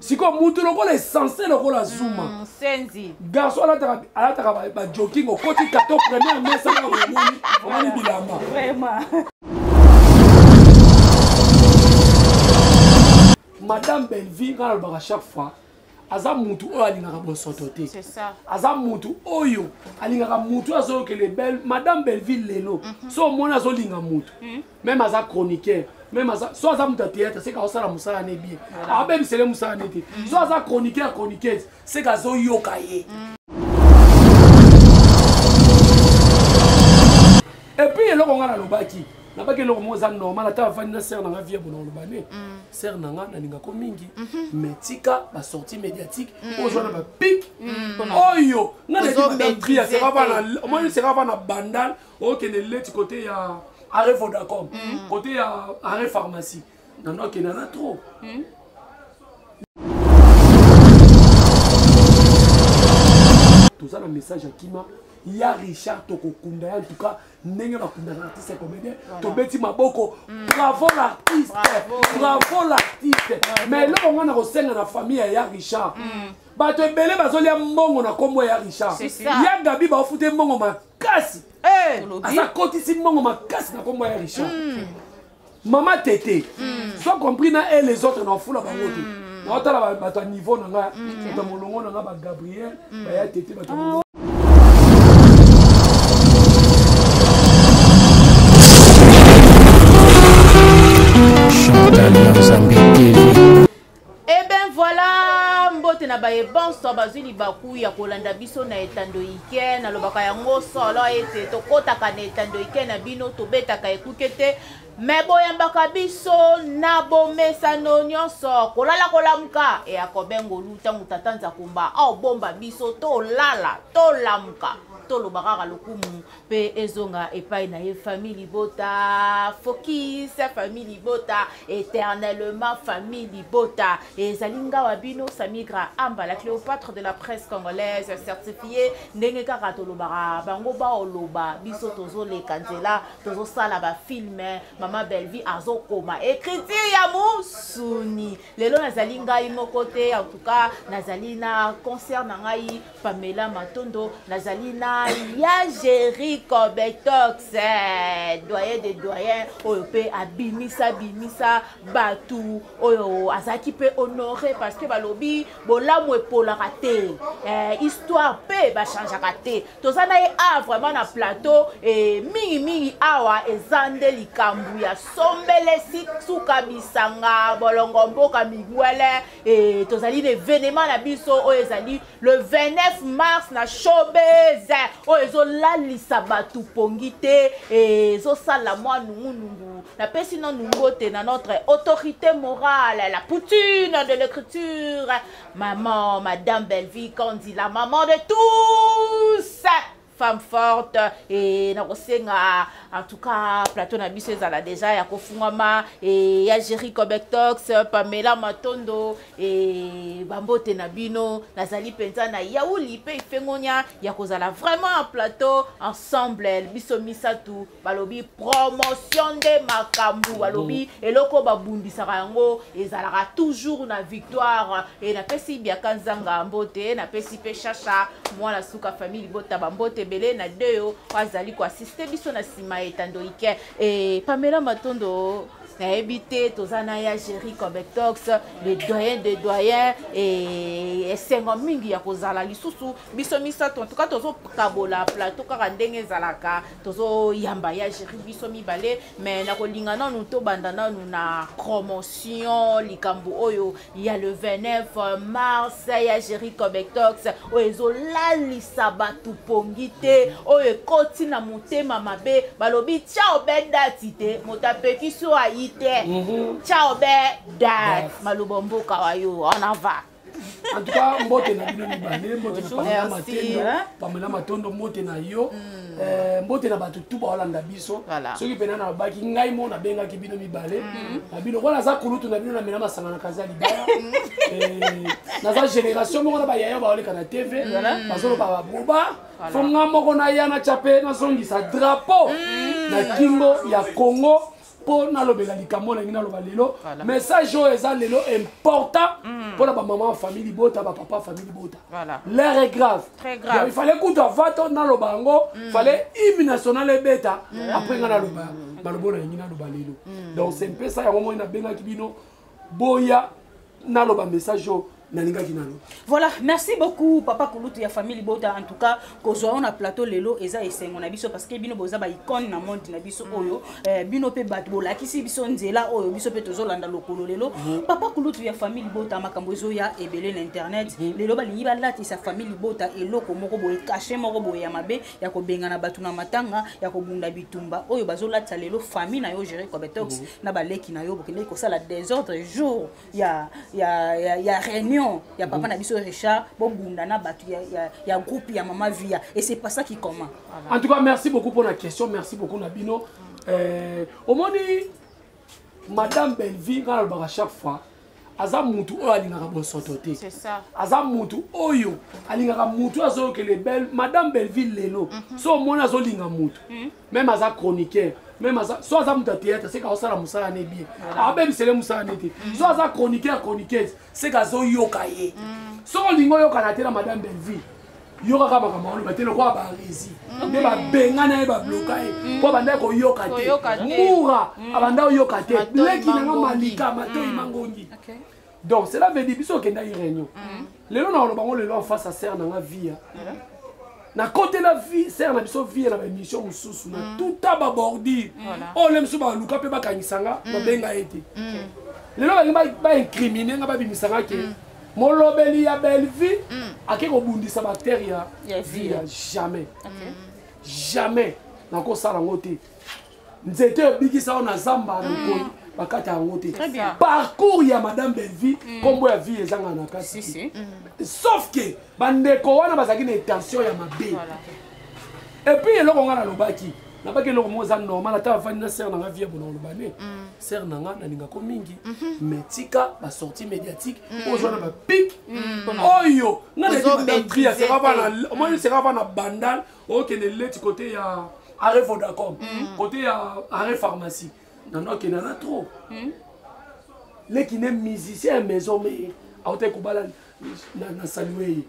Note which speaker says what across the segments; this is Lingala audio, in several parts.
Speaker 1: siko mutu lokola essentiel lokola zuma
Speaker 2: senzi
Speaker 1: garçon alataka ba jogging okoti tato première messe na omoni bilamba
Speaker 2: vraiment
Speaker 1: Madame Belleville quand elle chaque fois aza mutu oyo alingaka bosoto te
Speaker 2: c'est ça
Speaker 1: aza mutu oyo alingaka mutu azokele belle Madame Belleville lelo so omoni azolinga mutu même aza chroniqueur même aza so aza mutu théâtre c'est kaosala musala ne bien abebisele musala ne te so aza chroniqueuse c'est kazoyoka ye et puis eloko nga nalobaki nabaki eloko moko eza normal ata bafandi na sere nanga vie bona olobane sere nanga nalingako mingi mais tika basortie médiatique ozwa na bapic oyo nga nayebi omoni sera va na bandal okende leti côté ya arrêt Vodacom côté ya arrêt pharmacie nano okende na trop toza na message ya kima ya Richard Tokokunda en tout cas ndenge bakunda artiste comédien tobeti maboko bravo l'artiste mais là on a kosenga na famille ya Richard bato ebele bazolia mbongo na kombo ya Richard ya Gabi ba ofute mbongo makasi asa kotisi mbongo makasi na kombo ya Richard Maman Tété soit compris na et les autres na fula bango te na otala bato niveau na nga to molongo na nga ba Gabriel ba ya Tété bato
Speaker 2: Eh ben voilà, mbote na baye bon so bazuli baku ya kolanda biso na etando ike na lobaka yango solo ete tokotaka na etando ike na bino tobetaka ekukete me boyambaka biso na bomesano nyonso kolala kolamuka e akobengo lutangu tatanza kumba au bomba biso tolala tolamuka tolobaka lokumu pe ezonga epai na ye famille bota focus famille bota éternellement famille bota et zalinga wabino samigra amba la Cléopâtre de la presse congolaise certifiée ndenge kaka tolobaka bango ba oloba biso tozo le kanzela tozo sala ba film Maman Belleville azokoma écriture ya musuni lelo nazali ngai moko te en tout cas nazali na concert na ngai Pamela Matondo nazali na ya Jerry Kobetox doyen de doyen oyo pe abimisa batu oyo azaki pe honoré parce que balobi bolamu epolaka te histoire pe ba changeaka te tozana ye vraiment na plateau et mingi awa ezande likambu ya sombele suka bisanga bolongo mboka migwele et tozali l'événement na biso oyo ezali le 29 mars na Showbiz oyo lalisa batu pongite et zo sala moi nungu na pesi non nungote na notre autorité morale la poutine de l'écriture maman Madame Belleville quand dit la maman de tous femme forte et na kosenga en tout cas plateau na biso ezala déjà ya kofungama et ya Jerry Kobetox Pamela Matondo et bambote na bino nazali penza na yauli pe ifengonya ya kozala vraiment en plateau ensemble biso misatu balobi promotion de makambu balobi eloko babundisaka yango ezalaka toujours na victoire et na pesi biaka nzanga mbote na pesi pe chacha mwana suka famille bota bambote belé na deyo azali ko assister biso na sima etando ike et Pamela Matondo na ebité tozana ya Jerry Kobetox le doyen de doyen et sengo mingi ya kozala lisusu biso misato en tout cas tozo kabola plateau kaka ndenge zalaka tozo yamba ya Jerry biso mibale mais na kolinga nanu to banda nanu na promotion likambu oyo ya le 29 mars ya Jerry Kobetox oyo ezolalisa batu pongite oyo ekoti na motema mabe balobi ciao bedati te motapeki so ayi ciao bedati malubombo kawayo on en va.
Speaker 1: En tout cas, mbote na bino mibale, mbote na Pamela Matondo, mbote na yo, mbote na batu tu ba olanda biso. Soki pena na baki ngai mo na benga ki bino mibale. Na bino wala za kulutu na bino na mena masanga na kaza libaya. Na za génération mo na ba yaya ba oleka na TV, bazolo ba boba. Fonga moko na ya na chape na songi sa drapeau na kingo ya Congo. pour nalobela likambo na ngina loba lelo message oyo eza lelo important pour la maman famille bota ba papa famille bota l'air est grave
Speaker 2: très grave
Speaker 1: il fallait que tu vato naloba ngo fallait hymne national beta après ngana loba malobo na ngina loba lelo donc c'est un peu ça ya moment na benga kibino boya naloba message oyo.
Speaker 3: Voilà, merci beaucoup Papa Kulutu ya famille Bota en tout cas kozwa on a plateau lelo eza esengo na biso parce que bino boza ba icône na monde na biso oyo bino pe bat bola kisi biso nzela oyo biso pe tozolanda lokolo lelo Papa Kulutu ya famille Bota makambo ezo ya ebele na internet lelo balingi balati sa famille Bota eloko moko boye caché moko boye ya mabe ya ko benga na batu na matanga ya ko bunda bitumba oyo bazolata lelo famille na yo gérer ko betox na baleki na yo bokende ko sala désordre jour ya réunion ya papa na biso Richard bobunda na batu ya groupe ya Mama Via et c'est pas ça qui comment.
Speaker 1: En tout cas merci beaucoup pour la question, merci beaucoup Nabino. Au moni Madame Belleville quand à chaque fois aza mutu oyo alingaka bosotote.
Speaker 2: C'est ça.
Speaker 1: Aza mutu oyo alingaka mutu azo que les belles Madame Belleville lelo. So mona azo linga mutu. Même aza chroniqueur. Même soit aza mutu théâtre c'est quand ça la musala ne bien. Ah même c'est le musala ne. Soit aza chroniqueuse c'est kazo yoka ye. So lingo yoka na tela Madame Belleville. Yoka kama kama on batelo kwa ba rési. Ne ba bengana e ba bloka e. Kwa banda ko yoka te. Mura abanda yoka te. Leki na malika mato imangongi. Donc cela veut dire biso kenda réunion. Lelo na lo bango lelo en face à serre na via. Na côté la vie, serre na biso vie na émission mususu na tout aba bordi. Oh lem so ba luka pe ba kanisanga ba benga ete. Lelo ba incriminer nga ba bimisanga ke molobeli ya belle vie akeko bundisa bactéria vie jamais. Jamais na ko sala ngote. Nzete bigisa na zamba na ko bakata ngote. Parcours ya Madame Belleville kombo ya vie ezanga na kasi. Sauf que bandeko wana bazaki na intention ya mabe. Et puis eloko ngana lobaki na baki eloko moza normal ata vani na serre na vie bono lobane. Serre nanga na ninga ko mingi mais tika ba sortie médiatique ozwana ba pic oyo ngana di Madame Tria sera pas na moi sera pas na bandal OK ne leti côté ya arrêt Vodacom côté ya arrêt pharmacie. Non qui n'en a trop. Les qui n'aiment musicien maison mais a été kubala na saluer.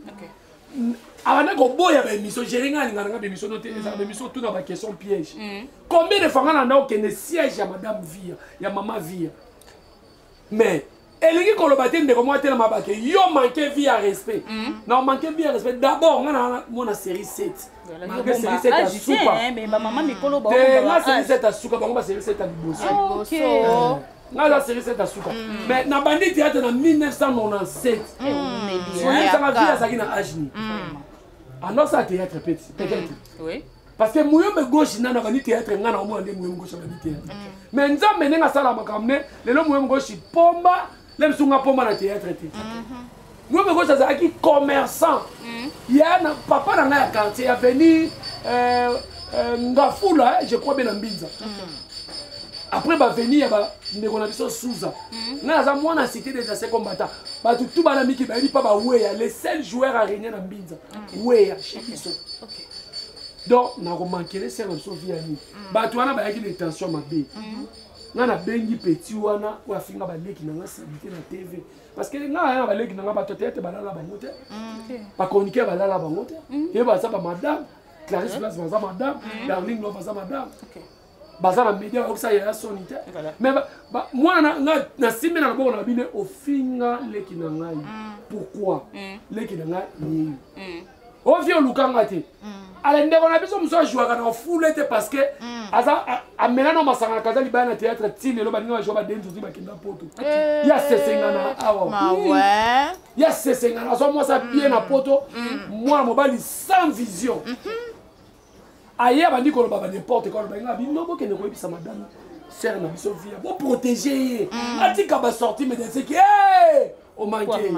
Speaker 1: Avant que boya ba émission géringa ngana ba émission noté ça ba émission tout dans ba question piège. Combien de fois ngana qui ne siège à Madame Via, ya Mama Via. Mais elingi kolobate ndeko mo tela mabake yo manquer vie à respect. Non manquer vie à respect d'abord ngana mona série 7. Manquer série 7 à soupa.
Speaker 3: Mais maman mikolo ba
Speaker 1: ba série 7 à souka ba série 7 à liboso.
Speaker 3: OK.
Speaker 1: La série 7 à souka. Mais na bandi théâtre en 1997. Ça m'a vie à ça qui na ajni. Alors ça théâtre peut-être.
Speaker 3: Oui.
Speaker 1: Parce que mouyombe gauche na bandi théâtre ngana au moins mouyombe gauche bandi théâtre. Mais nzambe nenga sala makamne lelo mouyombe gauche pomba le msunga pomba na théâtre te. Mouyombe gauche ça qui commerçant. Il y a papa dans la quartier a venu ngafula je crois bien en Mbinza. Après ba venir ba ndeko na biso Souza. Na za mwana cité des anciens combattants. Ba tout ba na miki ba di pa ba weya les seuls joueurs à régner na Mbinza. Weya chez biso. OK. Donc na ko manquer c'est comme ça viani. Ba to wana ba yaki l'intention mabe. Na bengi petit wana ko afinga ba leki na nga sabité na TV. Parce que na ba leki na nga ba tete ba lala ba mote. OK. Ba chroniquer ba lala ba mote. Et ba ça ba madame Clarisse Place ba madame, Darling Love ba madame. OK. Bazar na média ça y a sonité mais moi na simé na bon na bine au finga leki na ngai pourquoi leki na ngai ni o vio lukanga te ala ndeko na biso muso jouer na foule te parce que aza amena na masanga kaza libana na théâtre tine lo baninga jouer ba denzo ti bakinda poto ya sesengana awa
Speaker 2: ouais
Speaker 1: ya sesengana so moi ça bien na poto moi mobali sans vision. Aïe, on dit qu'on va n'importe quoi. On va dire non, que ne pas madame. Serre na biso via. Pour protéger. Ati ka ba sorti mais c'est que on manquait.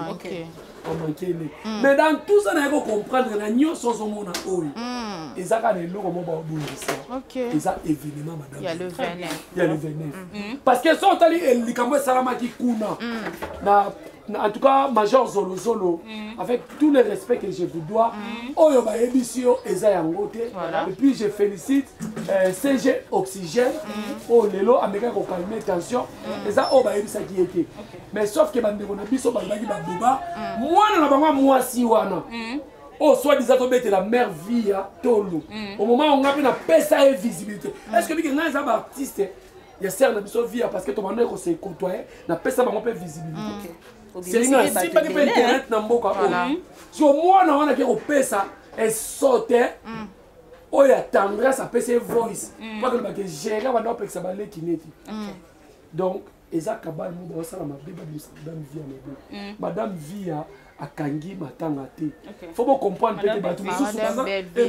Speaker 1: On manquait. Mais dans tout ça, on a comprendre la nyo sans son mona oyo. Et ça quand les logo mo ba obulisa. OK. Et ça événement madame.
Speaker 2: Il y a le venin.
Speaker 1: Il y a le venin. Parce que sont allés likambo salama ki kuna. En tout cas, Major Zolo Zolo, avec tout le respect que je vous dois, Oyo ba ebisio eza yangote. Et puis je félicite CG oxygène oyo lelo amekaki kokalme tension eza oyo bayebisaki ye te mais sauf ke bandeko na biso balobaki baboba mwana na bango mwasi wana oyo soi-disant tobetela mère vie ya tolo au moment onga mpe napesa ye visibilité est ce que bike ngai eza baartiste ya sere na biso vie parce que tobandaki kose côtoye napesa bango mpe visibilité selinga nasimbaki mpe internet na mboka oyo so mwana wana ke kopesa esote oyo ya tendresse apesa ye voice po akelobaki gérer banda opekisa baleki neti donc eza kabale mo baosala mabe babimisa madame via mabe madame via akangi matanga te faut bocomprendre mpe ke bato mosusu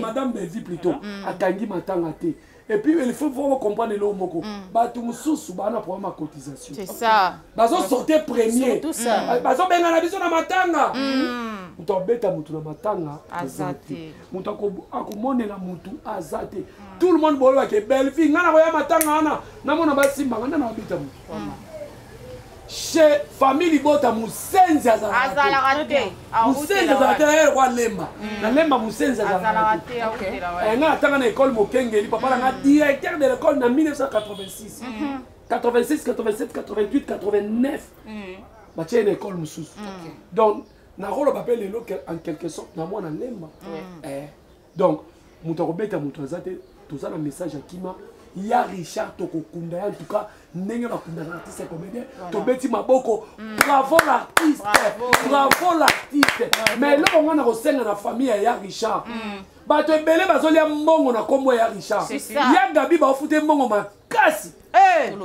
Speaker 1: madame belvi plutôt akangi matanga te et puis il faut comprendre le moko bato mosusu bana problème à cotisation
Speaker 2: c'est ça
Speaker 1: bazo sortir premier
Speaker 3: tout ça
Speaker 1: bazo benga na biso na matanga mutu abeta mutu na matanga
Speaker 2: azate
Speaker 1: mutu akomonela mutu azate tout le monde bolo ke belle fille ngana koya matanga wana namona basimba ngana na abeta mutu chez famille bota musenzi azalaka te musenzi azalaka te kwa lemba na lemba musenzi azalaka te nga atanga na école mokengeli papa nanga directeur de l'école na 1986 86 87 88 89 batie na école mosusu donc nakoloba mpe lelo en quelque sorte na mwana lemba donc moto akobeta moto aza te toza na message ya kima ya Richard tokokunda en tout cas ndenge bakundaka artiste comédien tobeti maboko bravo l'artiste bravo l'artiste mais eloko nga na kosenga na famille ya Richard bato ebele bazolia mbongo na kombo ya Richard ya Gabi baofute mbongo makasi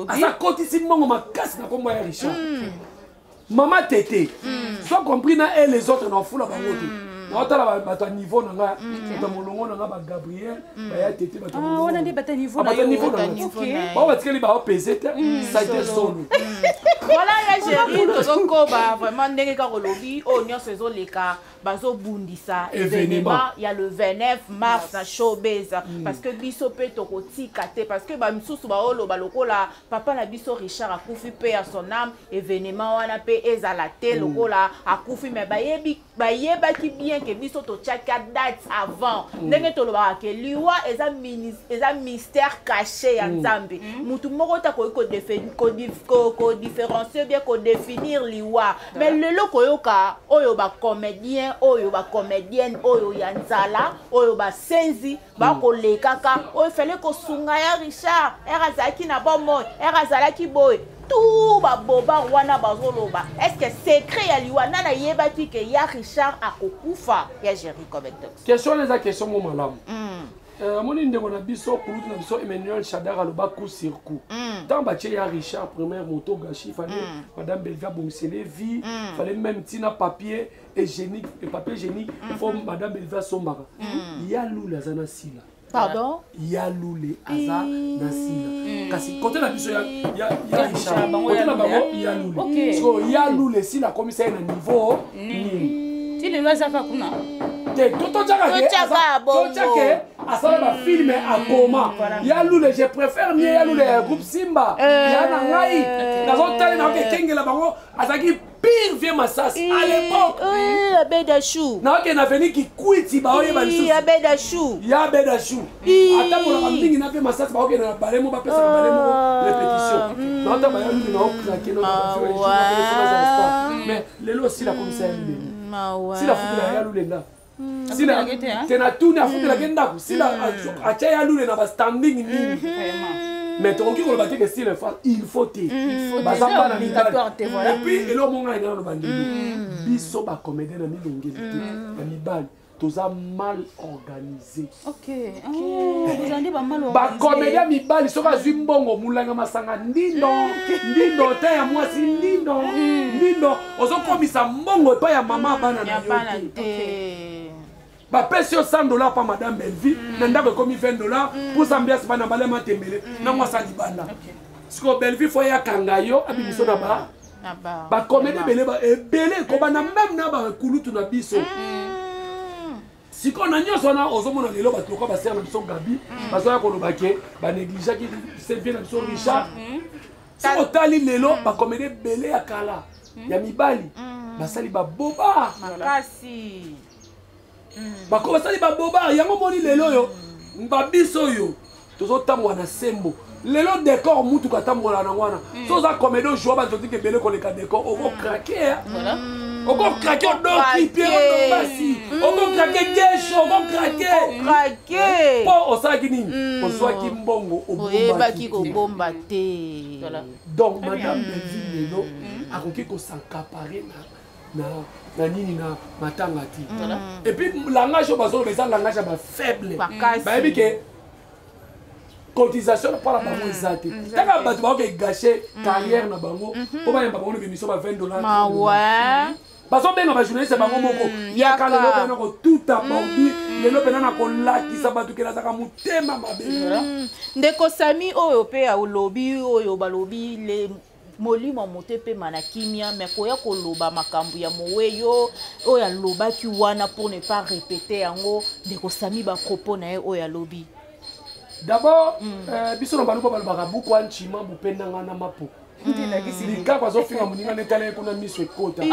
Speaker 1: asa kotisi mbongo makasi na kombo ya Richard mama Tété soit compris na et les autres na fula bango te naotala bato ya niveau na nga bato ya molongo na nga Gabriel baya Tété bato
Speaker 3: wana nde bato ya niveau
Speaker 1: bao batikeli baopese te saite solo
Speaker 2: voilà ya géri tozokoba vraiment ndenge kaka olobi oyo nyonso ezoleka bazobundisa événement ya le 29 mars na showbiz parce que biso mpe tokotika te parce que bamisusu baoloba lokola papa na biso Richard akufi mpe ya son âme événement wana mpe ezala te lokola akufi mais bayebaki bien ke biso totiaka date avant ndenge tolobaka ke liwa eza mystère caché ya nzambe mutu moko ta kodiférencier bien kodéfinir liwa mais lelo koyoka oyo bacomédien oyo bacomédienne oyo ya nzala oyo basenzi bakolekaka oyo fele kosunga ya Richard azalaki na bomoi azalaki boye tout baboba wana bazoloba est-ce que secret ya liwa nana yebaki ke ya Richard akokufa ya Jerry Coventox
Speaker 1: question eza question mo malamu amoni ndeko na biso kulutu na biso Emmanuel Chadar aloba coup sur coup tant batie ya Richard première moto gâchis fallait madame Belga bomisele vie fallait même tina papier hygiénique et papier hygiénique faut madame Belga sombaka ya lula zana sila
Speaker 2: pardon
Speaker 1: ya lule aza na sila kasi côté na biso ya Richard côté na bango ya lule so ya lule sila commissaire na niveau nini
Speaker 3: ti lelo azaka kuna
Speaker 1: totiake asala bafilme akoma ya lule je préfère mie ya lule ya groupe Simba ya na ngai nazotali na okekengela bango azalaki pire vie Masasi à l'époque
Speaker 2: Abedachou
Speaker 1: naoke na veni kikwiti baoyeba lisusu
Speaker 2: Abedachou
Speaker 1: ya Abedachou atabolaka mingi na vie Masasi baoke na balemo bapesaka balemo répétition naota baya lule naokrake mais lelo osila komisa ya lule sila fukula ya lule nga sila tena tuni afutelaki ndako sila atia ya lule na bastanding nini mais tokoki koloba te ke style il faut te baza bana mibali et puis elo monga ina no bandelo biso bacomédien na milongeli te na mibali toza mal organisé bacomédien mibali soki azwi mbongo mulanga masanga ndindo te ya mwasi ndindo ozokomisa mbongo epai ya mama bana na yo te bapesi yo $100 pa madame Belvi na ndako ekomi $20 pour ambiance bana balema tembele na mwasa libanda siko Belvi fo yakanga yo abimiso na bacomédie ebele ekobana même na bakulutu na biso siko na nyonso wana ozomona lelo bato lokola basere na biso Gabi bazoya koloba ke banégligeaki servie na biso Richard siko otali lelo bacomédie ebele ya kala ya mibali basali baboba
Speaker 2: makasi
Speaker 1: bakobasali baboba yango moni lelo yo babiso yo tozotambola na sembo lelo décor mutu katambola na wana so za comédie joie ba toti ke bele koleka décor oko craquer oko craquer odoki pied odobasi oko craquer gesho oko craquer po osalaki nini ozwaki mbongo
Speaker 2: oyebaki kobomba te
Speaker 1: donc madame Belville lelo akoki kosankapare na nini na matanga ti et puis langage oyo bazoloba eza langage ya bafaible bayebi ke cotisation mpona bango eza te taka bato bakoki egache carrière na bango mpo bayamba bango noka émission ba $20 bazobenga bajournaliste bango moko yaka lelo pena kotuta bordi lelo pena na kolakisa bato ke nazaka motema mabe
Speaker 2: ndeko Sami oyo mpe olobi oyo balobi molimo mote pe mana kimia mais koya koloba makambo ya moweyo oyo alobaki wana pour ne pas répéter yango ndeko Sami ba propos na ye oyo alobi
Speaker 1: d'abord biso na baluba balobaka buku anchima bupenda nga na mapo likako azofinga moninga netala ye kuna miso ekota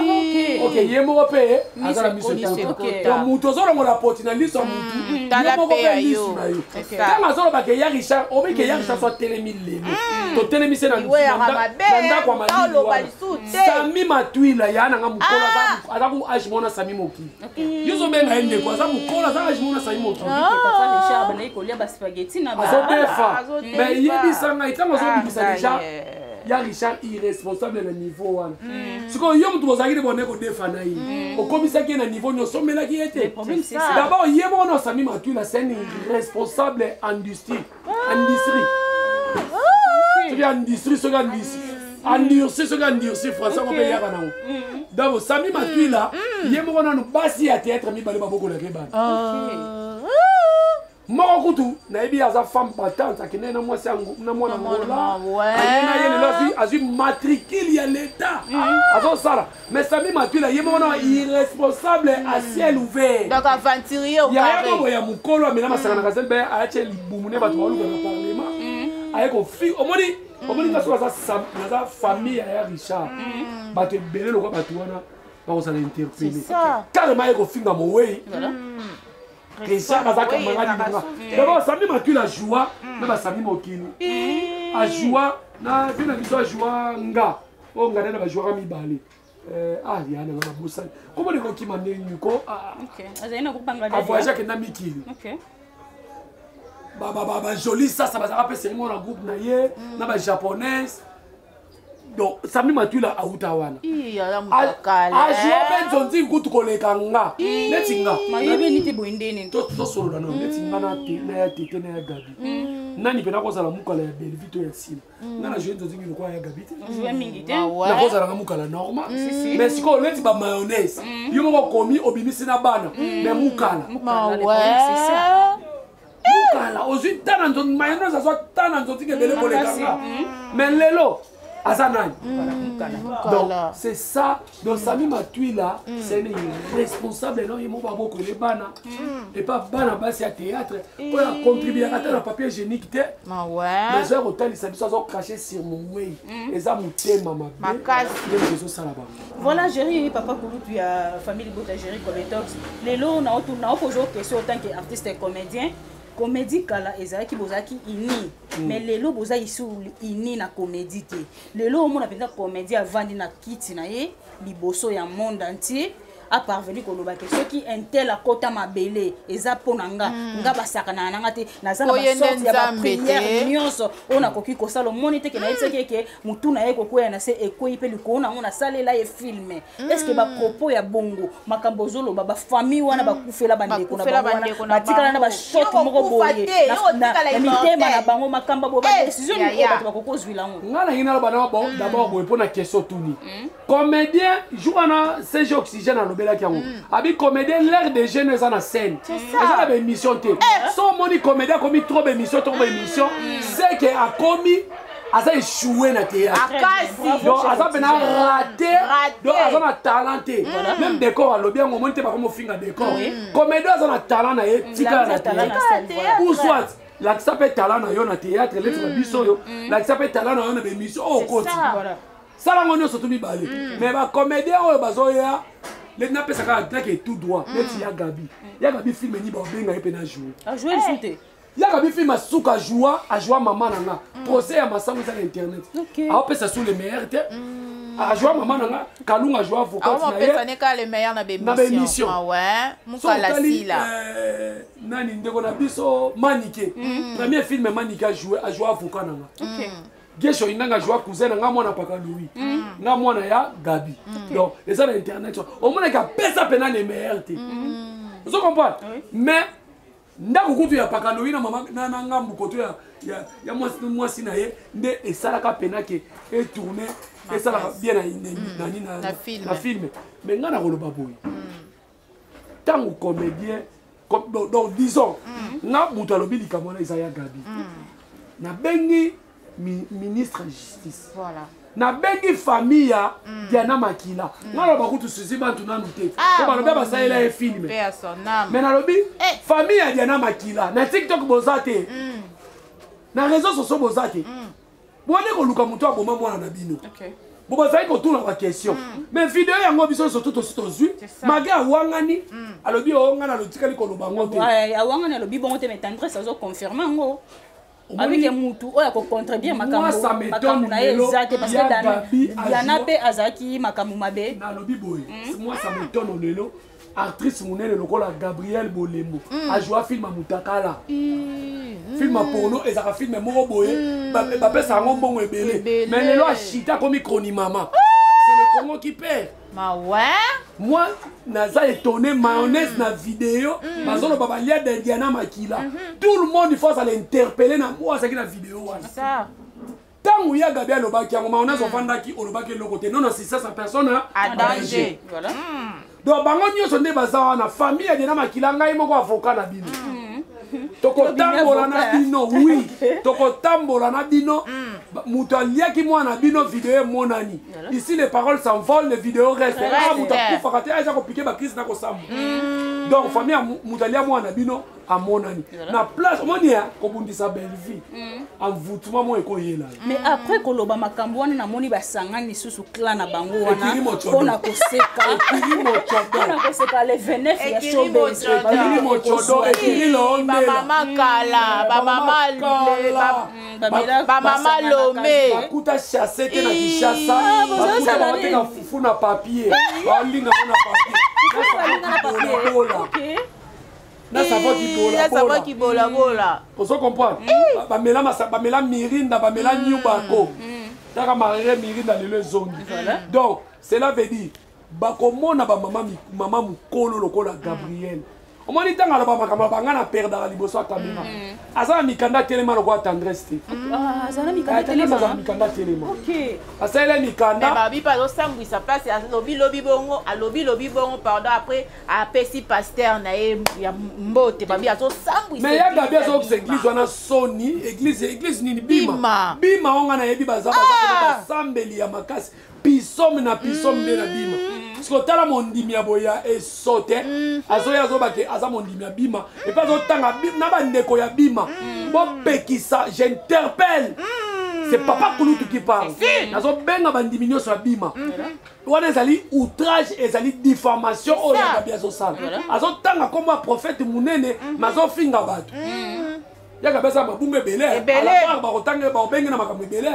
Speaker 1: ok ye moko mpe aza na miso ekota moto ozolongola poti na liso ya motu ye moko mpe miso na yo ntango azolobaka ya richard obike ya richard so atelemi lelo totelemi se na ndako ya malili wana Sami Matuila ya nanga mokolo aza ku age mona Sami mokili yo ozobenga ye ndeko aza mokolo aza age mona Sami mokili azobefa mais yebisanga ntango azobimisa deja ya Richard irresponsable na niveau wana sikoyo yo mutu bozalaki te bone kodefana ye okomisaki ye na niveau nyonso omelaki ye te d'abord ye moko na Sami Matuila c'est un irresponsable industrie soki industrie soki endurci soki endurci français ko mpe yaka nango donc Sami Matuila ye moko nanu basi ya théâtre mibale babokolaki bana moko kutu nayebi aza femme battante akende na mwasi na mwana ngola ayena ye lelo azwi matricule ya l'état azosala mais Sami Matuila ye moko na irresponsable à ciel ouvert
Speaker 2: donc aventurier au
Speaker 1: carré ya ya mukolo amena masaka na kasel be ayache libumu ne bato baluka na parlement aye ko fi omoni ngaso aza famille ya Richard bato ebele lokwa bato wana bakozala interpellé carrément aye kofinga mowei Richard azaka mangadi nanga d'abord Sami Matuila joua na basami mokili ajoua na vina biso ajoua nga o ngana na bajoua mibale yana nga mabosani komo ndeko kima ndeni ko avoyage akenda mikili ba joli sasa bazaka pe serimo na groupe na ye na ba japonaise donc Sami Matuila auta wana ajoua pe nzonzi kutu koleka nga neti nga
Speaker 3: mayebeli te boyendeni
Speaker 1: tosolola no neti nga na ya tete na ya gabi nani pena kozala mukala ya Belville to ya nsima nga na joue nzonzi ngino kwa ya gabi te nakozalanga mukala normal mais sikoyo neti ba mayonnaise yo moko komi obimisi na bana mais mukala mukala ozwi tana nzonzi mayonnaise azwa tana nzonzi kebele koleka nga mais lelo aza nani donc c'est ça donc Sami Matuila c'est un responsable non yemo ba boko les bana et pas bana basi à théâtre pour contribuer à la papier hygiénique te mais ça hôtel ça doit cracher sur mon way et ça mutema mabe les ça là-bas
Speaker 3: voilà Jerry papa Kulutu ya famille Bota Jerry Coletox lelo na poser question en tant qu'artiste et comédien comédie kala ezalaki bozaki ini mais lelo boza isu ini na comédie te lelo omona penza comédie avandi na kiti na ye liboso ya monde entier a parvenu koloba ke soki intel akota mabele eza pona nga basaka na nanga te naza na sorte ya ba prière nyonso ona koki kosala moni te ke na yetseke ke mutu na ye kokoya na se ekoyi pe likona ngona salela ye film est-ce que ba propos ya bongo makambo zolo ba famille wana bakufela bandeko na bango batikala na ba shot moko boye na mitema na bango makamba bo ba décision ni ko bato bakokozwila ngo
Speaker 1: ngala ngina lo bana bo d'abord boye pona question tuni comédien joue na CG Oxygène belaki yango abi comédien l'air des jeunes eza na scène eza na émission te so moni comédien komi trop émission c'est que akomi aza échoué na théâtre donc aza pena raté donc aza na talent te même décor alobi yango moni te bakomi ofinga décor comédien aza na talent na ye tika na théâtre ou soit lakisa pe talent na yo na théâtre leti babiso yo lakisa pe talent na yo na bémission o koti salango nyonso to mibale mais bacomédien oyo bazoya les napesaka attaque tout droit neti ya Gabi film ni ba benga ye pena jouer
Speaker 3: a jouer le shooter
Speaker 1: yaka bi film asuka joie maman nanga procès ya masango sur internet a pesa sous les meilleurs te a joie maman nanga kalunga joie avocat
Speaker 2: na ye pesa ne ka les meilleurs na bémission ah ouais mukala sila
Speaker 1: nani ndeko na biso Manike premier film Manike a joué avocat nanga OK Gesho inanga joie cousin nanga mwana paka Louis nga mwana ya Gabi donc et ça l'internet au moins ka pesa pena les meilleurs te vous comprenez mais ndako kutu ya paka Louis na mama na ngambu koto ya mwasi na ye nde esalaka pena ke et tourner et ça bien na film mais nga na koloba boy tant que comédien donc disons nga mutu alobi likambo na Isaya Gabi na bengi ministre de justice
Speaker 2: voilà
Speaker 1: na bengi famille ya Diana Makila nga loba kutu susi bantu nanu te ko baloba basalela e film mais na lobi famille ya Diana Makila na TikTok bozate na réseaux sociaux bozate bone ko luka mutu aboma mwana na bino OK bo bazali ko tuna ba question mais vidéo yango biso surtout to zui maga wangani alobi ongana lotikali ko loba ngote
Speaker 3: awangani alobi bongo te mais tendresse azo confirmer ngo avec mutu oya ko contredire makambo na exact parce que Diana pe azaki makambo mabe
Speaker 1: na lobi boy moi ça m'étonne lelo actrice monene lokola Gabriel Bolembo a joué film Mutakala film porno et ça film moko boye ba pesa ngo mbongo ebele mais lelo a chita comme Kroni Mama c'est le Congo qui perd
Speaker 2: ma ouais
Speaker 1: moi naza étonné mayonnaise na vidéo bazolo baba lia de Diana Makila tout le monde il faut ça l'interpeller na moi ça qui na vidéo
Speaker 2: ça
Speaker 1: tangu ya Gabi alobaki yango mayonnaise ofandaki olobaki le côté non c'est ça sa personne
Speaker 2: à danger voilà
Speaker 1: donc bango nyonso nde baza wana famille ya Diana Makila ngai moko avocat na bino tokotambola na bino oui tokotambola na bino mutu aliaki mwana bino vidéo emonani ici les paroles s'envolent les vidéos restent mutu akufaka te aza kopike bakrise na kosambo donc famille ya mutu alia mwana bino amonani na place omoni ya kobundisa belle vie envoûtement mo ekoyela
Speaker 3: mais après koloba makambo wana namoni basangani susu clan na bango wana mpona koseka mpona koseka le 29 ya showbiz
Speaker 1: ekiri mochodo ekiri londe
Speaker 2: bamama kala bamama lome
Speaker 1: bakuta chasse te na Kishasa bakuta bateka fufu na papier balinga na papier na savon qui bola ozo comprendre bamela mirinda bamela nyubako taka marere mirinda lelo zongi donc cela veut dire bakomona mama mukolo lokola Gabriel omoni tanga loba makambo bangana perdre liboso ya caméra azana mikanda telema lokola tendresse te
Speaker 3: azana
Speaker 1: mikanda telema OK asala mikanda
Speaker 2: mais babi pas osambwisa place lobi bongo pardon après apesi pasteur na ya mbote babi azosambwisa
Speaker 1: mais ya Gabi azo église wana soni église nini bima onga na yebi bazaba basambeli ya makasi pisom na bima parce que tala mondimi ya boya esote azobake aza mondimi ya bima et pas otanga na bandeko ya bima bopekisa j'interpelle c'est papa Kulutu qui parle nazo benga bandimi nyonso ya bima wana ezali outrage ezali diffamation oyo ya Gabi azosala azotanga comme prophète munene mazofinga bato yaka pesa mabungu ebele ala bakotanga baobenge na makambo ebele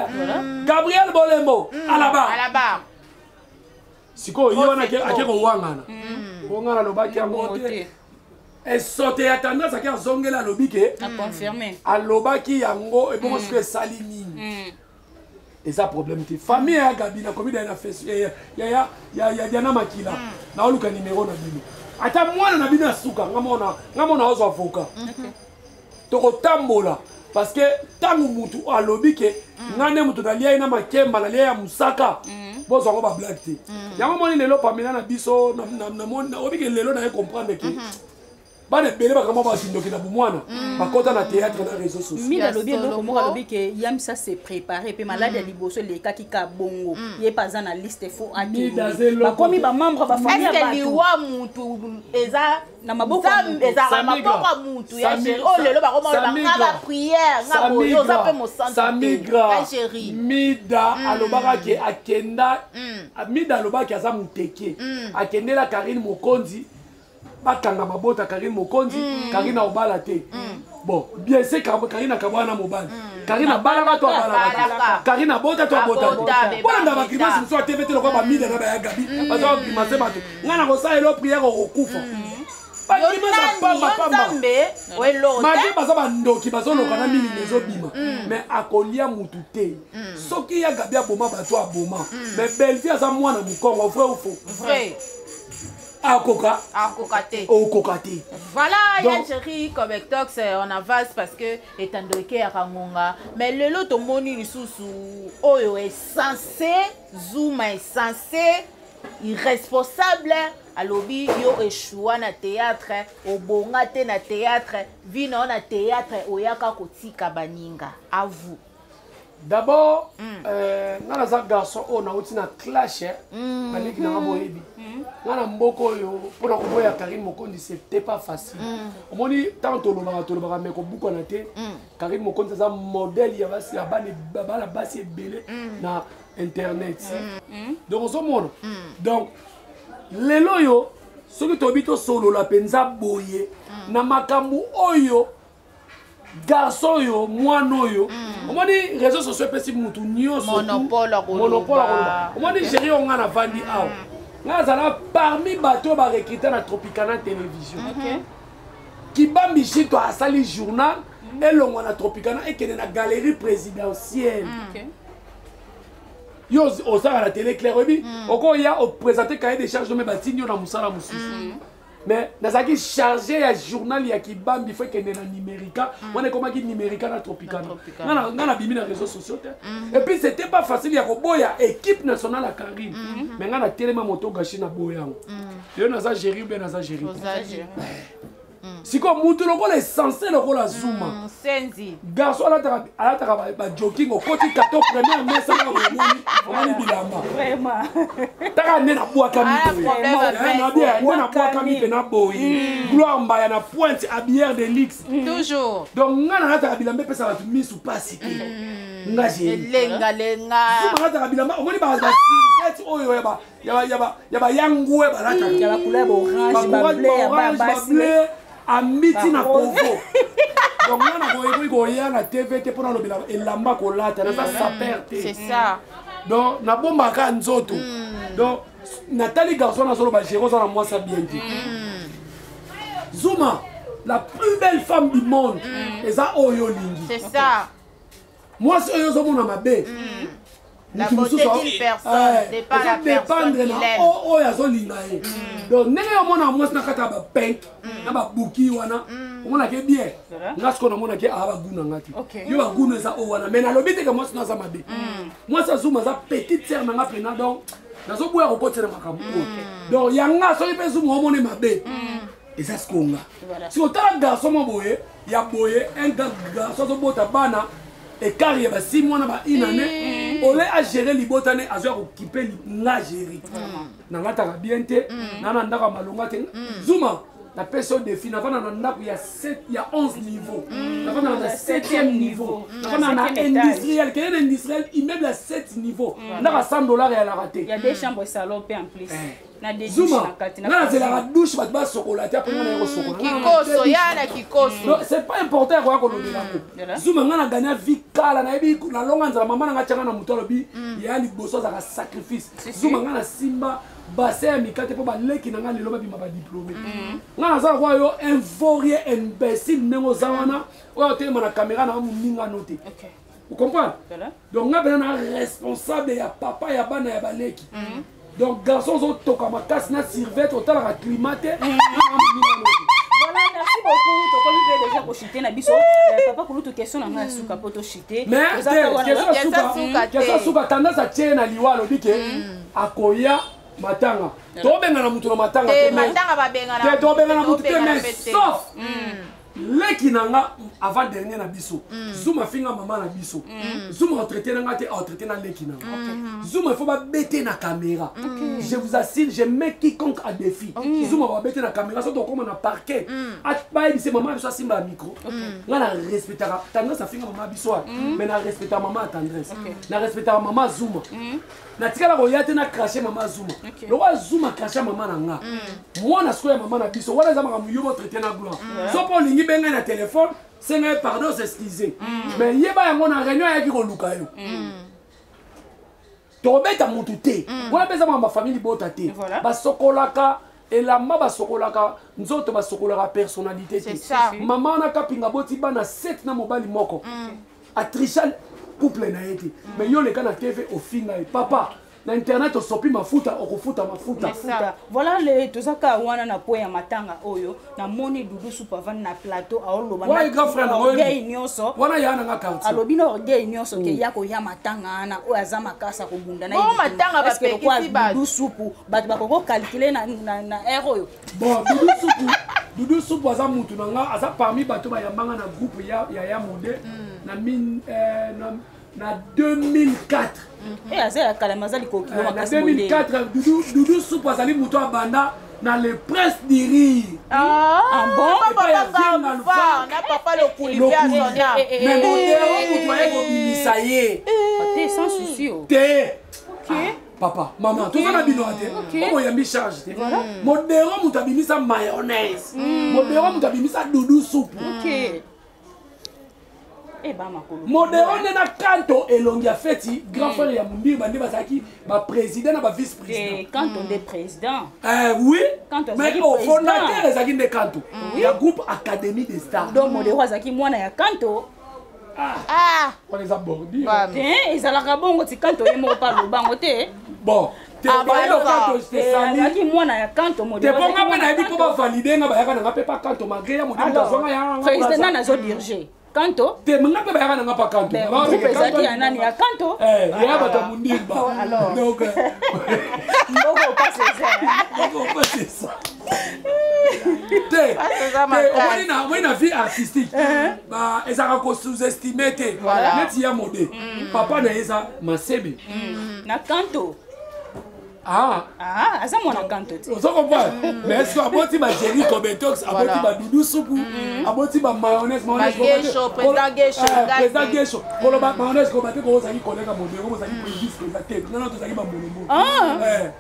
Speaker 1: Gabriel Bolembo alaba siko yo wana ake kowangana kowangana lobaki yango te esote ya tendance ake azongela alobike alobaki yango ebongo siko esali nini eza problème te famille ya Gabi na komida na fesi ya Diana Makila na oluka numéro na bino ata mwana na bino asuka ngamona ozo avocat tokotambola parce que tangu mutu alobike ngane mutu nalia ina makemba nalia ya musaka bozo ngo ba black te yango moni lelo pamela na biso na moni obike lelo na comprendre que bana bele bakama basindoki na bumwana bakota na théâtre na réseaux sociaux
Speaker 3: mi lobi eloko moko alobi ke yam ça se préparer pe malade ya liboso lekaki ka bongo ye paza na liste fo akeli bakomi ba membre ba famille
Speaker 2: ba liwa mutu eza na maboko mutu ya chéri oh lelo bakoma ba ngaba prière ngabo yo za pe mo santé
Speaker 1: ya chéri mida alobaka ke akenda mida alobaka aza muteke akendela Karine Mokonzi bakanga mabota Karine Mokonzi Karine obala te bon bien c'est Karina Kabwana mobile Karina balaka to balaka Karina bota to bota bona ndaba kibasi mso TVT lokwa ba mide na ba ya gabi bazo kimase bato ngana ko sa elo prière okufa manje baza bandoki bazoloka na mili ezobima mais akolia mutu te soki ya gabi aboma bato aboma mais Bellevue aza mwana mokongo vrai ou faux
Speaker 2: vrai
Speaker 1: akoka
Speaker 2: te voilà Yann Chéri Québec Talks on avance parce que etandoke ya kangonga mais lelo to moni lisusu oyo est censé Zuma est censé irresponsable alobi yo échoua na théâtre obonga te na théâtre vino na théâtre oyaka kotika baninga à vous
Speaker 1: d'abord ngana za garçon on a outi na clash baliki na boyebi ngana mboko yo pona ko boya Karim Mokondi c'était pas facile omoni tant to lobaka mais ko buko na te Karim Mokondi za modèle ya basi ya bana basi belé na internet donc on se montre donc lelo yo soki tobito solo la penza boye na makambu oyo garçon yo mwana yo omoni réseaux sociaux pesi mutu nyoso
Speaker 2: monopole
Speaker 1: omoni chéri onga na vandi aw nga zala parmi bato ba recruter na Tropicana télévision Kibambi Chito asali journal elongo na Tropicana ekene na galerie présidentielle yo osaka la télé claire obi oko ya o présenter cahier de charge mais batinyo na musala mususu mais nazaki chargé ya journal ya Kibambi faut que na numérica on est comme qui numérica na Tropicana ngana bimi na réseaux sociaux et puis c'était pas facile ya ko boya équipe nationale à Karim mais ngana télé moto gashi na boyango yo naza gérer bien naza gérer siko mutu lokola essentiel lokola Zuma
Speaker 2: senzi
Speaker 1: garçon alataka ba jogging okoti kato première messe na omoni bilamba
Speaker 3: vraiment
Speaker 1: taka nena bwaka na bwaka mi na boyi gloire mbaya na pointe à bière de luxe
Speaker 2: toujours
Speaker 1: donc ngana alataka bilamba pesa batu misu pasi te nga je
Speaker 2: lenga
Speaker 1: Zuma alataka bilamba omoni ba sirvet oyo ya ba yangwe balata
Speaker 3: ya ba couleur orange ba bleu ya ba
Speaker 1: amiti na povo donc nana koya na TVT pona lobela elamba kolata na sa perte
Speaker 2: c'est ça
Speaker 1: donc na bomba ka nzoto donc Nathalie garçon na solo ba géro ça na moi ça bien dit Zuma la plus belle femme du monde eza oyo lingi
Speaker 2: c'est ça
Speaker 1: moi c'est oyo zo mona mabe
Speaker 2: la beauté d'une personne dépend la personne qu'il aime.
Speaker 1: Oh, ya zo linga ye. Donc nenge yo mona mwasi na kata ba pink na ba buki wana. Omona ke bien. Ngasko na mona ke aba guna ngati. Yo ba guna za o wana mais na lobite ke mwasi na za mabe. Moi ça Zuma za petite sœur na nga pena donc nazo boya ko potela makambo. Donc yanga so ipe Zuma omone mabe. Eza skonga. Si otala garçon mo boye ya boye un garçon zo bota bana et car il y a 6 mois na ba inane olé a gérer libotane a zo occuper la gérer na ngata bien te na ndaka malonga te Zuma la personne défi na vana na ndako ya 7 ya 11 niveaux na vana na 7e niveau na vana na industriel quel est industriel immeuble à 7 niveaux na $100 ya la raté
Speaker 3: il y a des chambres et salons en plus na des
Speaker 1: Zuma na la douche ba ba chocolat après na ko chocolat
Speaker 2: kikoso yana kikoso
Speaker 1: c'est pas important quoi ko lobela Zuma ngana gagner vie kala na ebi na longa nzala mama nga changa na mutolo bi ya liboso za sacrifice Zuma ngana simba bassin mikate po ba leki na ngana loba bi ma ba diplômé ngana za kwa yo un vaurien imbécile nengo zawana oyo te na caméra na muninga noté vous comprenez donc nga bena na responsable ya papa ya bana ya baleki donc garçons ont toka makasi na servette otala ka climaté
Speaker 3: voilà merci beaucoup to komi pe déjà ko chiter na biso papa kulutu question na nga suka poto chiter
Speaker 1: mais question suka tendance a tirer na liwa lobike akoya matanga to benga na mutu na matanga
Speaker 2: te matanga ba benga na
Speaker 1: to benga na mutu te mais sauf leki nanga avant dernier na biso Zuma finga mama na biso Zuma retraité nanga te retraité na leki nanga Zuma il faut pas bêter na caméra je vous assure je mets quiconque à défi Zuma va bêter na caméra ça donc comme on a parquet ba c'est maman biso simba micro nga na respectera tendance à finga mama biso mais na respecter maman tendresse na respecter maman Zuma na tikala ko yate na cracher maman Zuma lo wa Zuma cracher maman nanga moi na soya maman na biso wala za maka muyo traiter na gloire so pour lingi benga na téléphone senga pardon s'excuser mais yeba yango na réunion yaki koluka yo tobeta mutu te wana pesa ma famille bota te basokolaka elamba basokolaka nzoto basokolaka personnalité te mama na kapinga boti bana 7 na mobali moko atrichal couple na yete mais yo leka na TV ofinga papa na internet osopi mafuta okofuta mafuta
Speaker 3: voilà le tozaka wana na po ya matanga oyo na moni Doudou Soupe avant na plateau aoloba
Speaker 1: na grand frère na
Speaker 3: orgueil nyonso
Speaker 1: wana yana nga quartier
Speaker 3: alobi na orgueil nyonso ke yako ya matanga na oyo aza makasa ko bunda na
Speaker 2: matanga ba pekisi ba
Speaker 3: Doudou Soupe bato bakoko calculer na air oyo
Speaker 1: bon Doudou Soupe aza mutu nanga aza parmi bato ba yambanga na groupe ya mode na 2004
Speaker 3: et azaya kalamazali ko kilo makasi
Speaker 1: na 2004 Doudou Soupe azali mutu abanda na le presse du rire
Speaker 3: bon
Speaker 2: na papa le coulier à Sonia
Speaker 1: mais modèle mutu aye ko bimisa ye
Speaker 3: te sans souci
Speaker 1: te papa maman tout ça na bino ate ko yambi charge te modèle mutu abimisa mayonnaise modèle mutu abimisa Doudou Soupe modèle na kanto elongi afeti grand frère ya Mumbiri bande bazaki ba président na ba vice président
Speaker 3: kanto de président
Speaker 1: oui mais au fondateur ezaki nde kanto ya groupe Académie des Stars
Speaker 3: donc modèle azaki mwana ya kanto
Speaker 1: on les a bordi
Speaker 3: ezalaka bongo ti kanto ye moko pa lobango te
Speaker 1: bon
Speaker 3: azalaki mwana ya kanto modèle
Speaker 1: te ponga mpe nayebi mpo bavalider nga bayaka nanga mpe pa kanto malgré ya modèle azwanga ya
Speaker 3: président nazo dirige kanto
Speaker 1: te menga pe bayaka nanga pa kanto
Speaker 3: groupe ezaki ya nani ya kanto
Speaker 1: ya bato ya Mumbiri donc
Speaker 3: mboko opase ça
Speaker 1: te omoni na vie artistique ezalaka kosous-estime te neti ya mode papa na ye eza Masebe
Speaker 3: na kanto
Speaker 1: Ah,
Speaker 3: ça mon canto.
Speaker 1: On s'en comprend. Mais est-ce que aboti ba Jerry Cobetox, aboti ba Doudou Soupe, aboti ba mayonnaise, président Gesho. Pour ba mayonnaise ko bate ko zaki collègue modèle, ko zaki président ko zaki. Non to zaki ba monomo.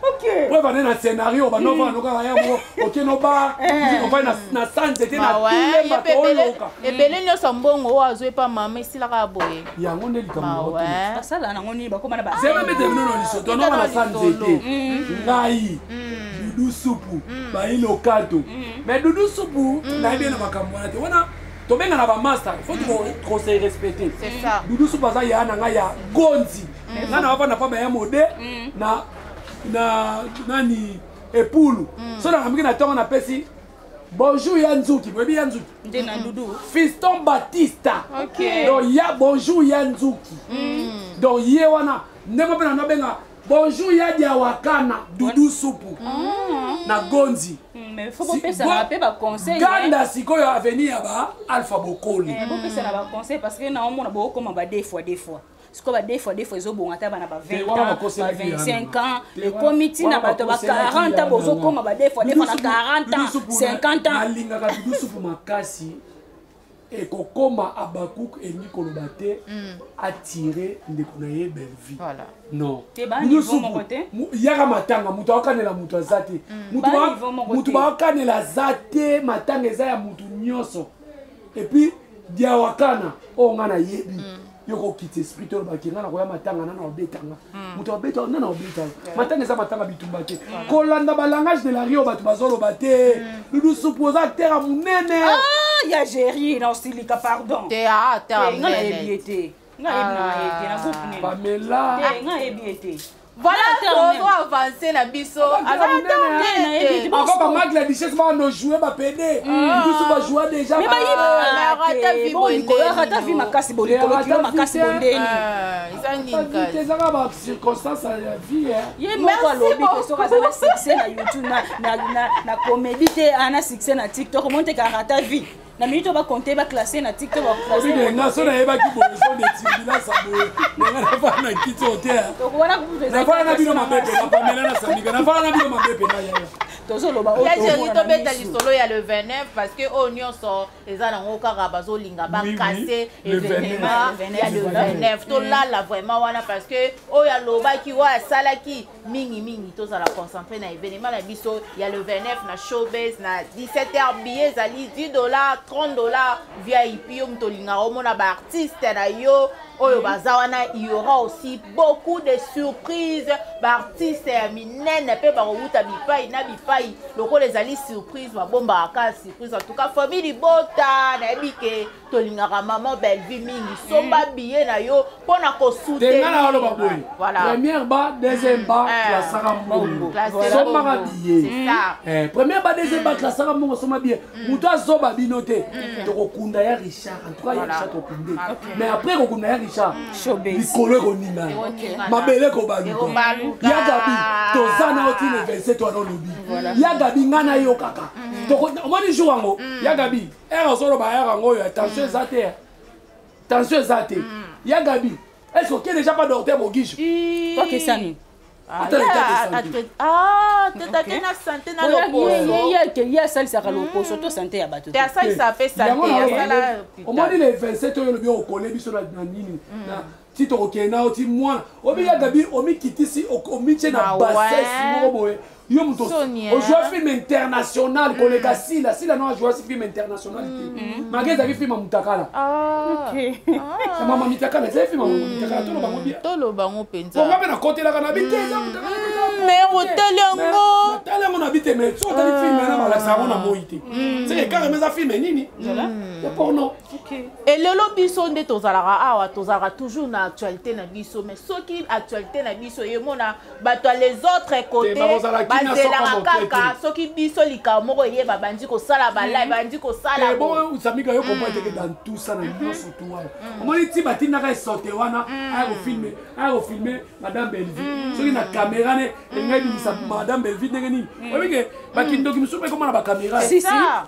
Speaker 3: OK.
Speaker 1: Pour ba na scénario, ba no va no ka ya mo, OK no ba, on va na santé te na tout ba to loka.
Speaker 2: Et belé nyo sambongo azwe pa mama isila ka boye.
Speaker 1: Ya ngone likambo.
Speaker 3: Ça là na ngoni ba ko bana ba.
Speaker 1: C'est même te no ni soto no na santé. Ngai Doudou Soupe bayi lokato mais Doudou Soupe na bien na makambo na te wana to benga na ba master il faut qu'on se respecter
Speaker 2: c'est ça
Speaker 1: Doudou Soupe za ya na nga ya gonzi na na pa ba ya mode na nani epulu so na ngamiki na tonga na pesi bonjour Yanzuki webi Yanzuki
Speaker 3: ndena Doudou
Speaker 1: Fiston Batista
Speaker 2: OK
Speaker 1: donc ya bonjour Yanzuki donc ye wana ndemo pe na benga bonjour Yadia Wakana Doudou Soupe na gonzi
Speaker 3: mais faut pas penser na pe ba conseil
Speaker 1: ganda sikoyo avenir ya ba Alpha Bokoli
Speaker 3: faut penser na ba conseil parce que na omona ba koma ba deux fois siko ba deux fois zo bongata bana ba 20 ans ba 25 ans le comité na ba to ba 40 ans bozo koma ba deux fois na 40 ans 50 ans
Speaker 1: alinga ka Doudou Soupe makasi et kokoma Abakouk et Nicolas Baté attiré ndeko na ye belle vie
Speaker 2: voilà
Speaker 1: non
Speaker 3: Doudou Soupe
Speaker 1: yaka matanga mutu akanela mutu azate mutu bakanela zate matanga eza ya mutu nyonso et puis dia wakana o ngana yebi yoko kite esprit to bakinga na koya matanga nana obetanga mutu obeta nana obeta matanga eza matanga bitumba te kolanda ba langage de la rio batu bazolo bate Doudou Soupe oza terre munene
Speaker 3: ya Jerry na Ostilika pardon
Speaker 2: te
Speaker 3: nga ebiete nga ebiete na groupe ne
Speaker 1: Pamela
Speaker 3: nga ebiete
Speaker 2: voilà on va avancer na biso
Speaker 1: encore ba mag la richesse ba no jouer ba PD Doudou Soupe ba jouer déjà
Speaker 3: mais ba rata vi makasi bolikolo kilo makasi bondeni
Speaker 1: ezaka ba circonstance ya vie
Speaker 3: ye moko alobi ke soka azala succès na YouTube na comédie te ana succès na TikTok monte ka rata vi na minute ba compter ba classer na TikTok ba classer
Speaker 1: na so na yeba ki bonso de tibila sabo na na fa na kiti hotel
Speaker 3: donc wana ku
Speaker 1: na fa na bino mabepe na Pamela na Sandika na fa na bino mabepe na yaya
Speaker 3: tozoloba
Speaker 2: ya chéri tobeta lisolo ya le 29 parce que oyo nyonso eza nango kaka bazolinga bakase événement ya le 29 tolala vraiment wana parce que oyo alobaki oyo asalaki mingi tozala concentré na événement na biso ya le 29 na showbase na 17h billet ezali $10 $30 VIP yo moto olingaka omona baartiste na yo oyo baza wana il y aura aussi beaucoup de surprises baartiste ya minene mpe bakowuta bipai na bipai lokola ezali surprise babombaka kaka surprise en tout cas famille libota nayebi ke tolingaka maman Belleville mingi somba billet na yo mpo na
Speaker 1: kosoutenir première ba deuxième ba klasaka mbongo sombaka billet première ba deuxième ba klasaka mbongo somba billet moto azoba bino te tokokunda ya Richard en tout cas ya Richard tokunde mais après kokunda ya Richard likolo ekoningana mabele kobaluka ya Gabi tozana oti le 27 wana olobi ya Gabi ngana yo kaka omoni jour yango ya Gabi ere ozoloba ere yango oyo tension eza te ya Gabi est-ce que déjà pas docteur Mogisho
Speaker 3: okesani
Speaker 2: tete na santé na loposo
Speaker 3: ye asalisaka loposo to santé ya bato
Speaker 2: te asalisa mpe santé asala
Speaker 1: omoni le 27 oyo olobi okole biso na nini ti tokokende oti mwana obi ya Gabi omikitisi omitie na basesi moko boye yo moto ojua film international koleka sila no ajua film international te mage ezali film ya mutakala mama mitakala ezali film ya mutakala
Speaker 2: tolobango mpenza
Speaker 1: bonga mpe nakotelaka na bite eza mutakala
Speaker 2: mais oteli yango
Speaker 1: natali yango na bite mais so otali film na balakisa yango na moi te seke carrément eza film nini ya porno
Speaker 2: elelo biso nde tozalaka awa tozalaka toujours na actualité na biso mais soki actualité na biso yemona bato les autres côtés bazelaka kaka soki biso likambo moko eyeba bandi kosala balive bandi kosala
Speaker 1: bon usamika yo comprendre que dans tout ça na nyonso tu wana omoni ti batindaka esote wana aya kofilme madame Belleville soki na caméra ne engai bimisa madame Belleville ndenge nini obike bakindoki mosusu mpe komona bacaméra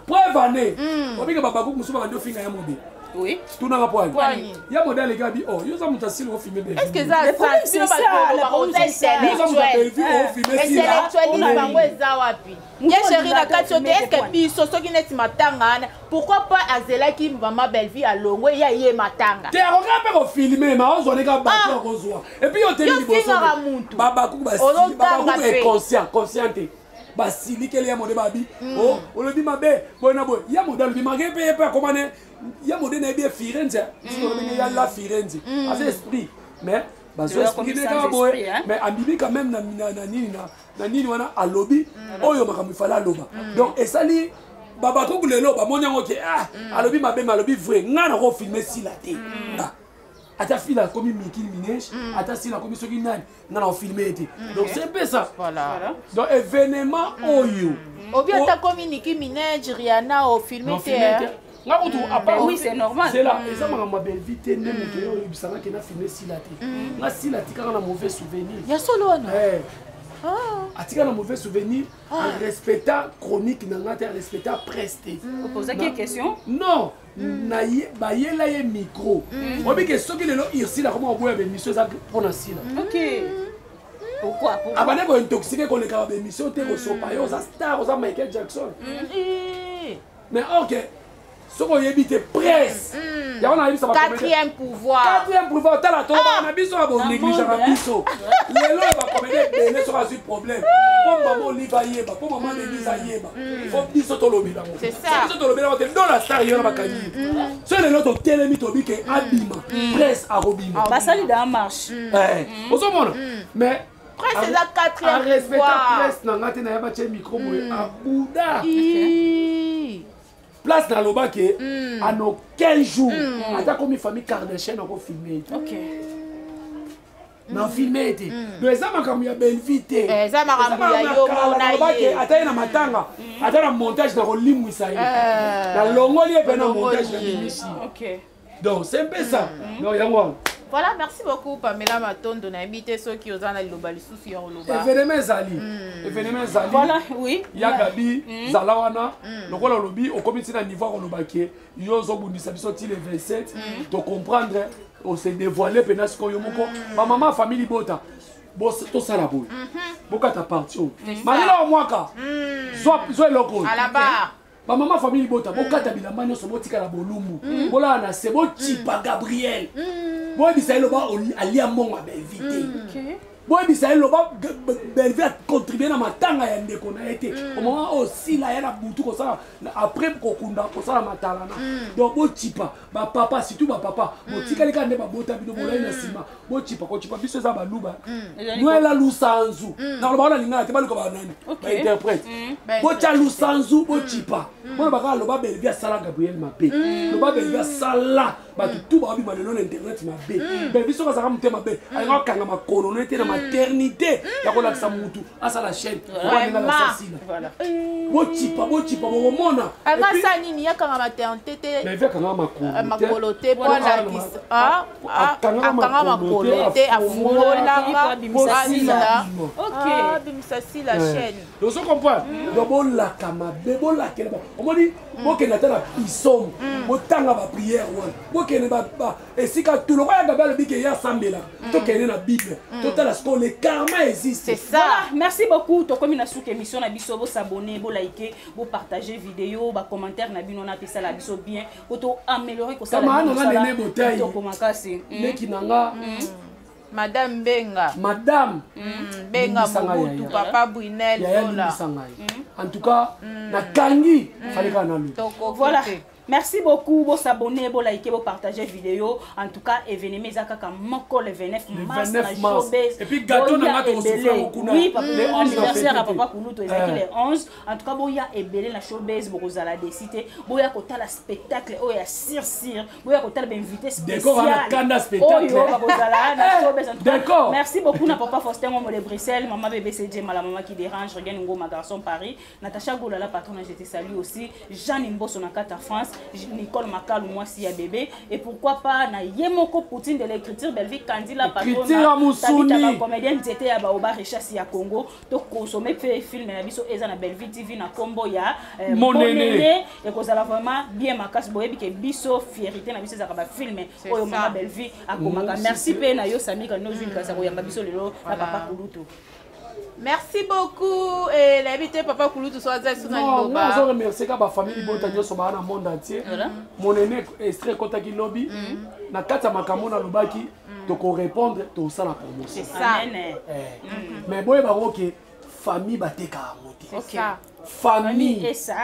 Speaker 1: preuve ane obike babakuku mosusu bakandi ofinga ya mode
Speaker 3: oui
Speaker 1: tout n'a pas poigne ya modèle les gars dit oh yo ça monta si on filmer
Speaker 2: est-ce que ça c'est intellectuel bango eza wapi ya chéri na kati yote est-ce que biso soki neti matanga pourquoi pas azelaki maman Belleville alongo ya ye matanga
Speaker 1: te akoka pe ko filmer ma ozoneka bato kozwa et puis yo te liboso babaku est consciente basilikele ya mode babi oh olobi mabe bona boy ya modèle bi mage pe akomane ya modèle na bien Firenze ya la Firenze as esprit mais bazo esprit ne ka boy mais ambibi quand même na nini wana alobi oyo makambo fala loba donc esali baba ko kulelo ba monyango ke alobi mabe malobi vrai ngana ko filmer si la te ata fila comme Nicki Minaj ata sila comme soki nani ngana filmer été donc c'est un peu ça
Speaker 2: voilà
Speaker 1: donc événement oyo
Speaker 2: obi ata comme Nicki Minaj Rihanna au filmer été
Speaker 3: oui c'est normal
Speaker 1: c'est là et ça ma belle vite ne moto yo bisanga ke na filmer sila te nga sila tika na mauvais souvenir
Speaker 2: ya solo wana
Speaker 1: atika na mauvais souvenir en respectant chronique na ngata respectant presté
Speaker 3: vous posez quelle question
Speaker 1: non na ba yela ye micro obi ke soki lelo irsila comment oboya be mission za pour na sila
Speaker 3: OK pourquoi
Speaker 1: abane ko intoxiquer ko le ka be mission te ko sopa yo za star za Michael Jackson mais OK soko yebite presse ya on a eu ça va
Speaker 2: quatrième pouvoir
Speaker 1: tala to na biso abo néglige na biso lelo ba commettre bele sur un problème pour maman Oliva yeba pour maman Denise yeba il faut biso to lobi dango
Speaker 2: c'est ça
Speaker 1: biso to lobi dango dans la star yo ba kanyi so lelo to telemi to bike abima presse a robima
Speaker 3: ba sali da marche
Speaker 1: ozo mona mais
Speaker 2: presse la quatrième pouvoir
Speaker 1: presse na ngate na yaba che micro boy abuda place dans l'obake à nos 15 jours ata comme une famille Kardashian on filmer
Speaker 3: OK
Speaker 1: na filmer été donc ça makambo ya Belleville te
Speaker 2: ça makambo ya yo mona ye
Speaker 1: ata na matanga ata na montage na kolimwisa ye na longoli pe na montage na limisi
Speaker 3: OK
Speaker 1: donc c'est un peu ça donc yango
Speaker 2: voilà merci beaucoup Pamela Matondo na habité ceux qui osana liloba lisusu ya loba
Speaker 1: événement zali
Speaker 3: voilà oui
Speaker 1: ya Gabi zalawana lokola lobi au comité na niveau ko lobake yo zo bundisa biso ti le 27 to comprendre on se dévoiler penas ko yo moko ma maman famille bota tosala boye bokata parti oyo malela omwaka zwa eloko oyo bamama famille libota bokata bilamba nyonso botikala bolumbu bolala na se bocipa Gabriel boyebisa ye loba alia mbongo abevite boyebisa ye loba belvi acontribue na matanga ya ndeko na ye te au moment osila ya na butu kosala après kokunda kosala matalana donc bocipa bapapa surtout bapapa botikali kaka nde babota bino bolai na nsima bocipa kocipa biso eza baluba nwela lusanzu nakoloba wana lingana te baluka banani bainterprète botya lusanzu bocipa bona bakala loba belvi asala Gabriel mabe loba belvi asala bato tu babima lelo na internet mabe belvi soki azalaka motema mabe alinga okanga makolo no ete na maternité ya kolakisa mutu asala chaîne oaningalasasila bocipa bokomona
Speaker 2: akasa nini yakanga maternité te
Speaker 1: belvi akanga
Speaker 2: makolo te po alakisa akanga makolo te afungolaka abimisa si la chaîne
Speaker 1: ozo comprendre donc bolaka mabe bolakela omoni bokenda te na isomo botanga baprière wana bokende esika tu lokola gabe alobi ke ye asambela tokende na bible totala siko le karma existe.
Speaker 3: C'est ça. Merci beaucoup tokomi na suka émission na biso bosabone bolike bopartager vidéo bacommentaire na bino na pesa la biso bien oto améliorer kosala
Speaker 1: tokomakasi leki nanga
Speaker 2: Madame Benga.
Speaker 1: Madame
Speaker 2: Benga Mobutu, Papa Brunel.
Speaker 1: En tout cas, na kangi, fallait qu'on a lu.
Speaker 3: Voilà. Merci beaucoup, vous s'abonner, vous liker, vous partager vidéo. En tout cas, événement Zakaka Moko le 29 mars.
Speaker 1: Et puis gâteau na gato
Speaker 3: oui, le anniversaire à Papa Koulouto les 11. En tout cas, vous y a ébélé la showbiz, vous allez décider. Vous y a côté la spectacle, vous y a sir, vous y a côté l'invité spécial.
Speaker 1: D'accord, on a canne spectacle.
Speaker 3: D'accord. Merci beaucoup na Papa Faustin Momo de Bruxelles, maman bébé CJ, la maman qui dérange, regarde Ngo ma garçon Paris. Natacha Goulala patronne, je te salue aussi. Jeanne Imbo Sonakata France. Nicole Makalou, moi si y a bébé. Et pourquoi pas, na Yemoko Poutine de l'écriture, Belvi Candila patronne, comédienne, c'était à Baoba Richassi à Congo. Donc, consommer fait film, na biso, Eza na Belvi TV, na Combo, ya
Speaker 1: mon aîné.
Speaker 3: Et qu'on a vraiment bien ma casse, boyebi, que biso, fierté, na biso, ça va filmer. Oh, maman Belvi, à Komaka. Merci, Pena, yo, Sami, quand nous, Jules, Kassaro, Yamba biso, lelo, na Papa Kouloutou.
Speaker 2: Merci beaucoup et l'invité Papa Kouloutou soit à son
Speaker 1: non, moi je remercie ma famille Botanio Somara dans le monde entier. Mon aîné Esther Kotaki Lobby, na kata makamona lobaki, donc on répondre tout ça la promotion.
Speaker 2: C'est ça.
Speaker 1: Mais boy baro que famille bateka monter.
Speaker 2: OK.
Speaker 1: Famille
Speaker 3: et ça.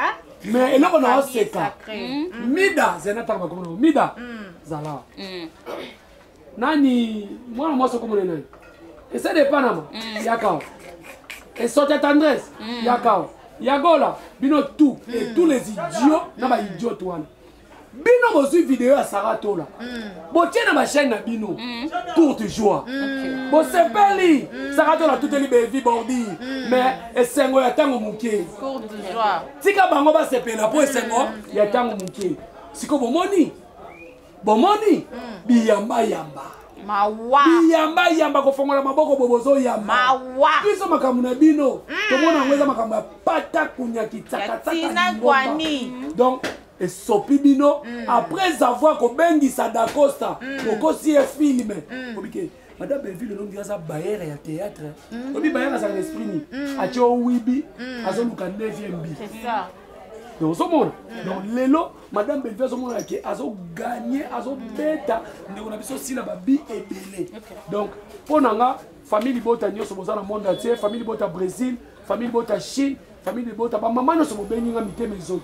Speaker 1: Mais là on a seka. Mida, zenata makamona. Mida. Zala. Nani, moi c'est comme nani. Et c'est de Panama. Yakao. Et sortez tendresse, Yakao, Yagola, Bino tout, et tous les idiots, n'a pas idiot toi. Bino mosu vidéo à Saratola. Bon tiens dans ma chaîne na Bino, tour de joie. Bon c'est belle, Saratola tout est libéré bordi, mais et c'est moi yatango muke.
Speaker 2: Tour de joie.
Speaker 1: Tika bango ba se pena pour c'est moi yatango muke. Siko bomoni, biyamba yamba.
Speaker 2: Mawa
Speaker 1: yamba kofongola maboko bobozo yamba
Speaker 2: mawa
Speaker 1: biso makambo na bino tomona ngweza makambo pata kunya kitaka
Speaker 2: kwani
Speaker 1: donc et sopi bino après avoir kobengisa Dacosta kokosi e film obike madame Belleville non dira ça baère ya théâtre obi baère ça l'esprit ni atio wibi azoluka 9e bi
Speaker 2: c'est ça.
Speaker 1: Donc, donc lelo madame Belleville qui a gagné, a bêta, on a vu aussi la babi et belé. Donc, pour nous, famille Bota nous sommes dans le monde entier, famille Bota Brésil, famille Bota Chine, famille Bota maman nous sommes bénis à mité mes autres.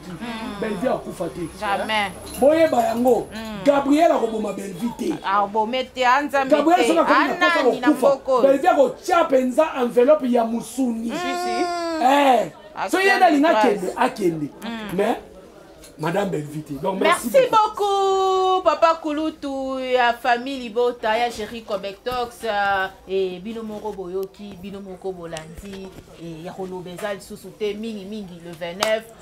Speaker 1: Belleville a couffaté.
Speaker 2: Jamais.
Speaker 1: Boye bayango, Gabriel a roboma Belleville.
Speaker 2: Ah bon mettez anza mettez.
Speaker 1: Gabriel sera comme une fois. Belleville a tia penza enveloppe ya musuni. Eh. So il y a des mais madame Belleville. Donc
Speaker 2: merci beaucoup Papa Kouloutou ya famille Libota ya Jerry Kobektox et Bino Moro Boyoki Bino Moko Bolandi et ya Rolobezal sous mingi le 29